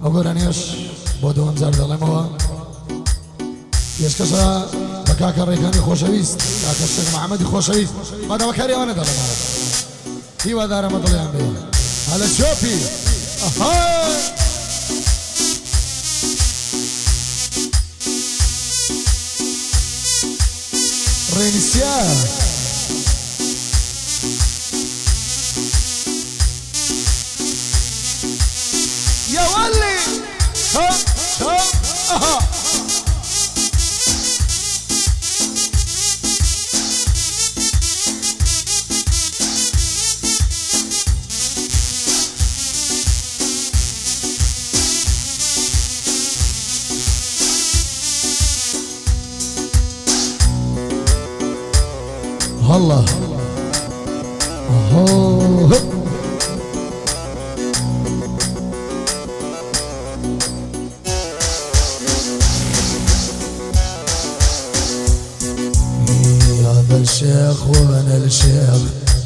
ئەوگۆرانێش بۆ دووەم جار دەڵێمەوە پێشکەشە بە کاکە ڕێکانی خۆشەویست کاکە شێخ محەممەدی خۆشەویست بەدەوەکاری ئەوانە دەڵێمەوە هیوادارەمە دڵیان بێ هەلە چۆپی ڕێنیسیا يا ولي هوب هوب اها الله هوب الشيخ وانا الشيخ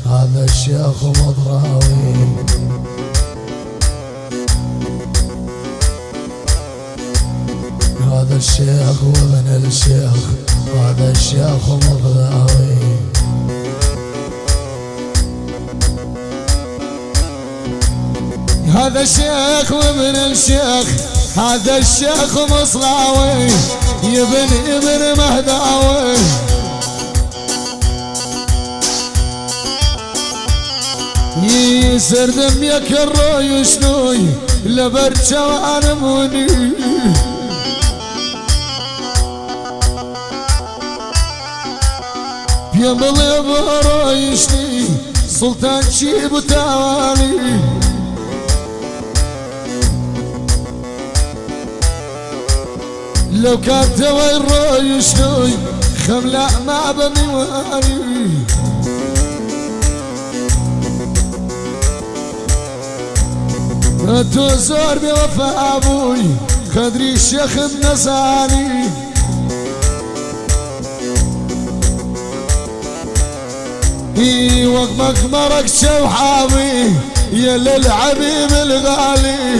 هذا الشيخ مضراوي هذا الشيخ وانا الشيخ هذا الشيخ مضراوي هذا الشيخ وابن الشيخ هذا الشيخ مصراوي ابن مهداوي يسردم يكرو يشنوي لبرشا وعنموني يمضي برو يشني سلطان شيب وتوالي لو كان تويرو يشنوي خملا ما بني واني توزور بوفاء ابوي خدري الشيخ النصاني اي وقمك مرق شوحاوي يا للعبيب الغالي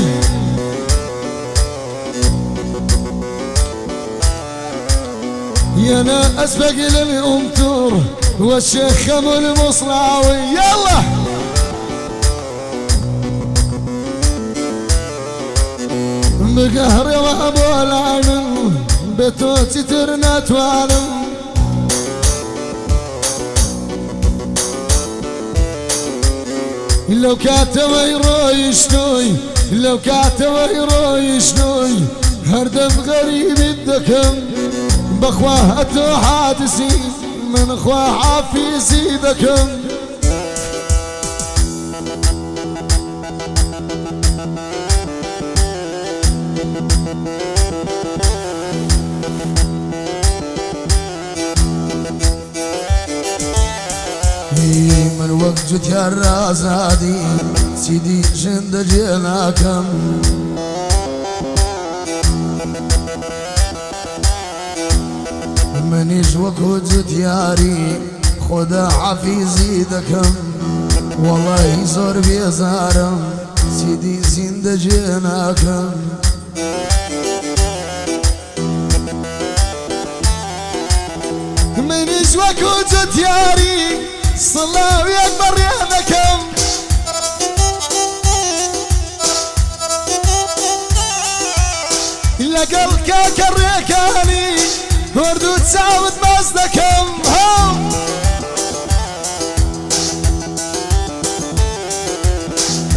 يا انا اسبق للامطور والشيخ خمو المصراوي يلا بقهري وابو العين بتوتي ترنات وعلم لو كاتب يرويشنوي لو كاتب يرويشنوي هردم غريب الدكم بخواه حادثي من اخواه حافيزي دكم من وقت جت يا الرازادي سيدي جند جيناكم منيش وقت جت ياري خدا حفيزي دكم والله زور بيزارم سيدي زند جيناكم منيش وقت جت ياري صلاوي اكبر يدكم لقل كاكر ريكاني وردو تساوت مصدكم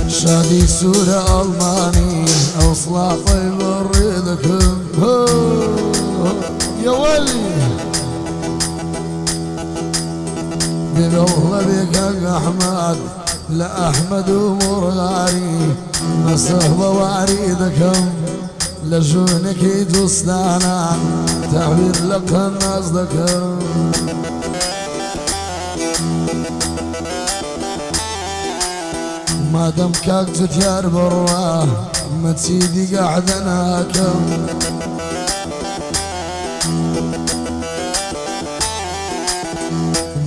شادي سورة ألماني أو صلاطي بريدكم يا ولي بالله بك أحمد لا أحمد ومرغاري نصهبة وعريدكم لجونك دوستانا تعبير لك الناس دكم ما دام كاك جتيار برا ما تسيدي قاعدناكم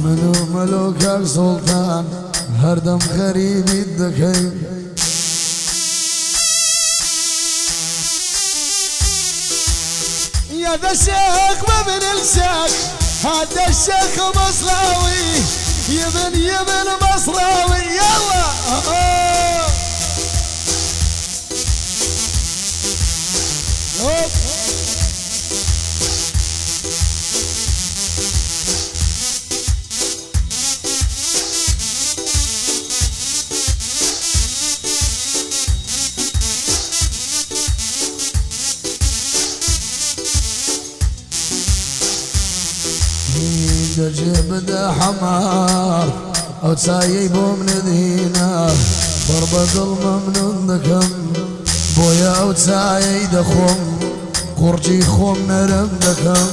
منو ملوكك سلطان هردم غريب الدكيم يا ذا الشيخ وابن الشيخ هذا الشيخ مصراوي يبن مصراوي يلا جيب ده حمار او تسايب من دينا ضرب ظلم من دكم بويا او تسايد خم قرجي خم نرم دكم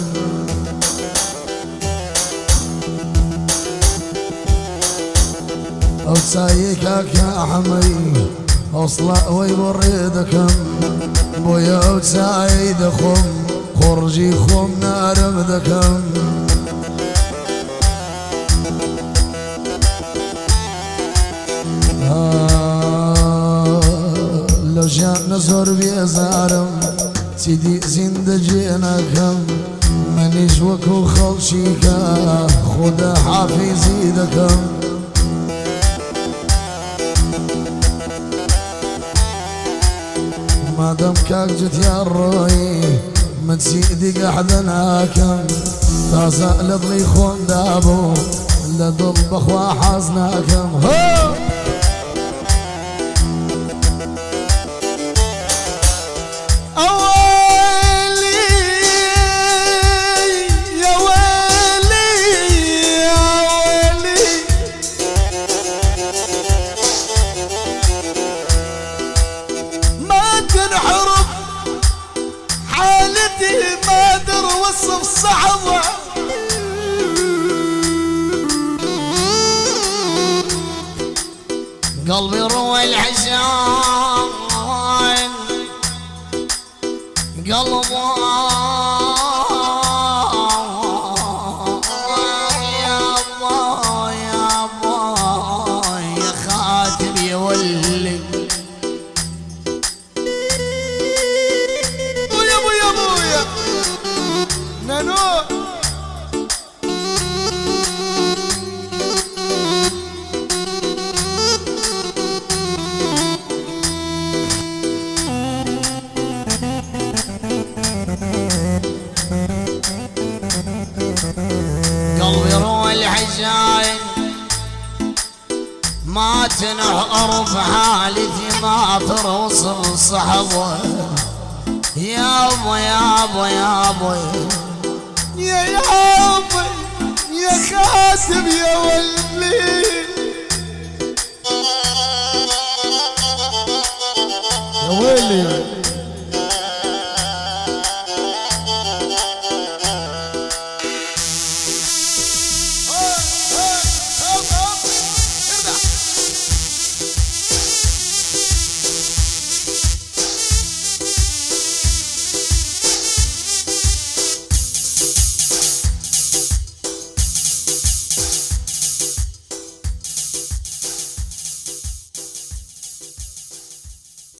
او تسايك كحمي اصلا ويبردكم بويا او تسايد خم قرجي خم نرم دكم لو جاء نزور بيزارم سيدي زندجينا كم منيش وكو خلشيكا خدا حافظي دكم ما دام كاك جت يا الروي من سيدي قحدناكم تازا لضلي خون دابو لدل بخوا حزناكم ما ادر وصف صعبه قلبي روى الحزان قلبه يا با يا با يا خاتم يولي نانو قلبي روى الحزين ما تنحر في حالتي ما تروصل صحبه يابا يابا يابا يا يابا يا خاتم يا